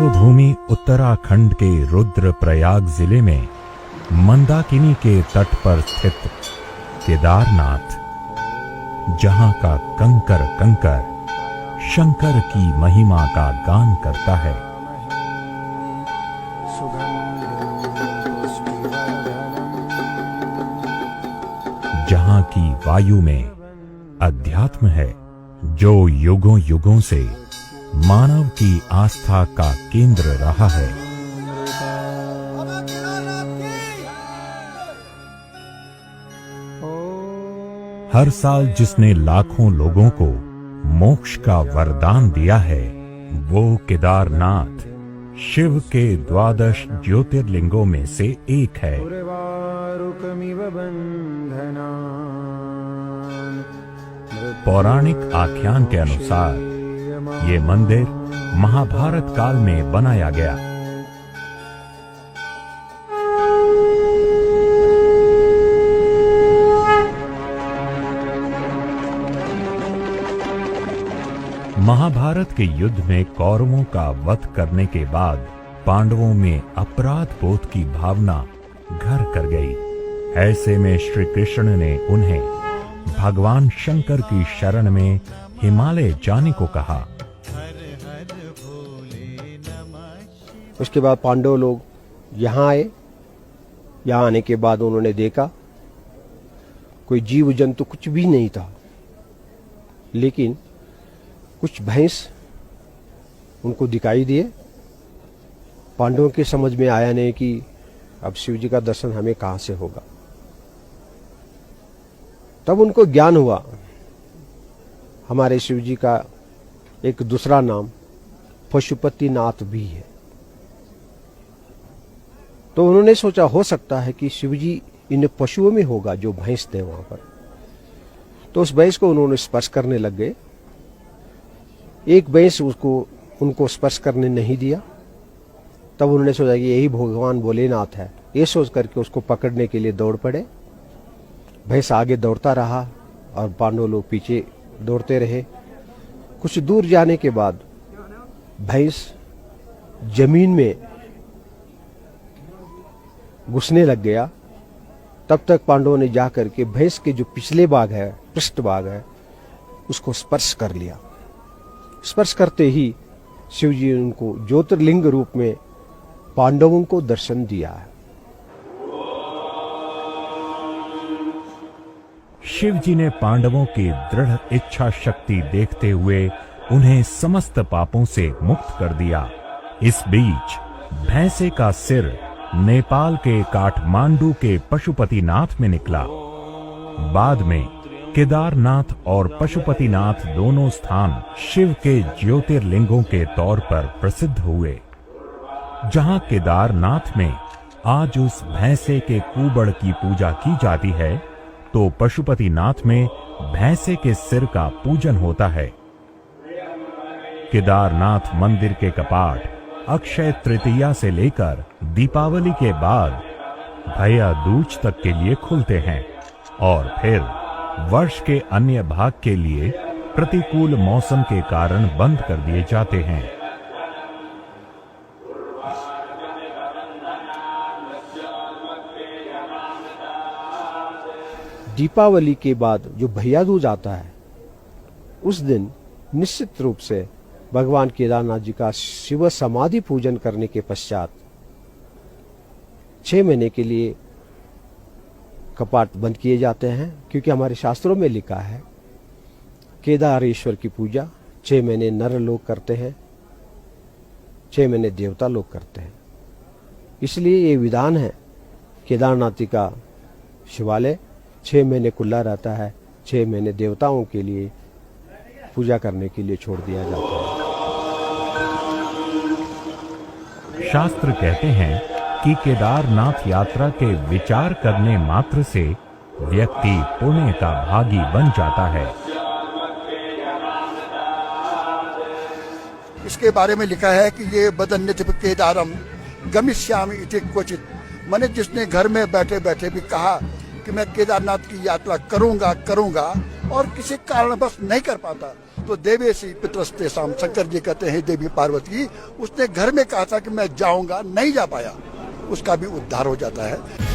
देवभूमि उत्तराखंड के रुद्रप्रयाग जिले में मंदाकिनी के तट पर स्थित केदारनाथ, जहां का कंकर कंकर शंकर की महिमा का गान करता है। जहां की वायु में अध्यात्म है, जो युगों युगों से मानव की आस्था का केंद्र रहा है। हर साल जिसने लाखों लोगों को मोक्ष का वरदान दिया है, वो केदारनाथ शिव के 12 ज्योतिर्लिंगों में से एक है। पौराणिक आख्यान के अनुसार ये मंदिर महाभारत काल में बनाया गया। महाभारत के युद्ध में कौरवों का वध करने के बाद पांडवों में अपराध बोध की भावना घर कर गई। ऐसे में श्री कृष्ण ने उन्हें भगवान शंकर की शरण में हिमालय जाने को कहा। उसके बाद पांडव लोग यहाँ आए। यहाँ आने के बाद उन्होंने देखा कोई जीव जंतु कुछ भी नहीं था, लेकिन कुछ भैंस उनको दिखाई दिए। पांडवों के समझ में आया नहीं कि अब शिव जी का दर्शन हमें कहाँ से होगा। तब उनको ज्ञान हुआ हमारे शिव जी का एक दूसरा नाम पशुपतिनाथ भी है। तो उन्होंने सोचा हो सकता है कि शिव जी इन पशुओं में होगा जो भैंस थे वहां पर। तो उस भैंस को उन्होंने स्पर्श करने लग गए। एक भैंस उनको स्पर्श करने नहीं दिया। तब उन्होंने सोचा कि यही भगवान भोलेनाथ है। ये सोच करके उसको पकड़ने के लिए दौड़ पड़े। भैंस आगे दौड़ता रहा और पांडव लोग पीछे दौड़ते रहे। कुछ दूर जाने के बाद भैंस जमीन में घुसने लग गया। तब तक पांडवों ने जाकर के भैंस के जो पिछले भाग है, पृष्ठ भाग है, उसको स्पर्श कर लिया। स्पर्श करते ही शिव जी ने उनको ज्योतिर्लिंग रूप में पांडवों को दर्शन दिया है। शिव जी ने पांडवों की दृढ़ इच्छा शक्ति देखते हुए उन्हें समस्त पापों से मुक्त कर दिया। इस बीच भैंसे का सिर नेपाल के काठमांडू के पशुपतिनाथ में निकला। बाद में केदारनाथ और पशुपतिनाथ दोनों स्थान शिव के ज्योतिर्लिंगों के तौर पर प्रसिद्ध हुए। जहां केदारनाथ में आज उस भैंसे के कूबड़ की पूजा की जाती है, तो पशुपतिनाथ में भैंसे के सिर का पूजन होता है। केदारनाथ मंदिर के कपाट अक्षय तृतीया से लेकर दीपावली के बाद भैया दूज तक के लिए खुलते हैं और फिर वर्ष के अन्य भाग के लिए प्रतिकूल मौसम के कारण बंद कर दिए जाते हैं। दीपावली के बाद जो भैया दूज आता है, उस दिन निश्चित रूप से भगवान केदारनाथ जी का शिव समाधि पूजन करने के पश्चात 6 महीने के लिए कपाट बंद किए जाते हैं। क्योंकि हमारे शास्त्रों में लिखा है केदारेश्वर की पूजा 6 महीने नर लोग करते हैं, 6 महीने देवता लोग करते हैं। इसलिए ये विधान है केदारनाथ का शिवालय 6 महीने खुला रहता है। 6 महीने देवताओं के लिए पूजा करने के लिए छोड़ दिया जाता है। शास्त्र कहते हैं कि केदारनाथ यात्रा के विचार करने मात्र से व्यक्ति पुण्य का भागी बन जाता है। इसके बारे में लिखा है कि ये बदन्यति केदारम गमिष्यामि इति क्वचित। मैंने जिसने घर में बैठे बैठे भी कहा कि मैं केदारनाथ की यात्रा करूंगा, और किसी कारणवश नहीं कर पाता तो देवेशी पितरस्ते शाम, शंकर जी कहते हैं देवी पार्वती, उसने घर में कहा था कि मैं जाऊंगा, नहीं जा पाया, उसका भी उद्धार हो जाता है।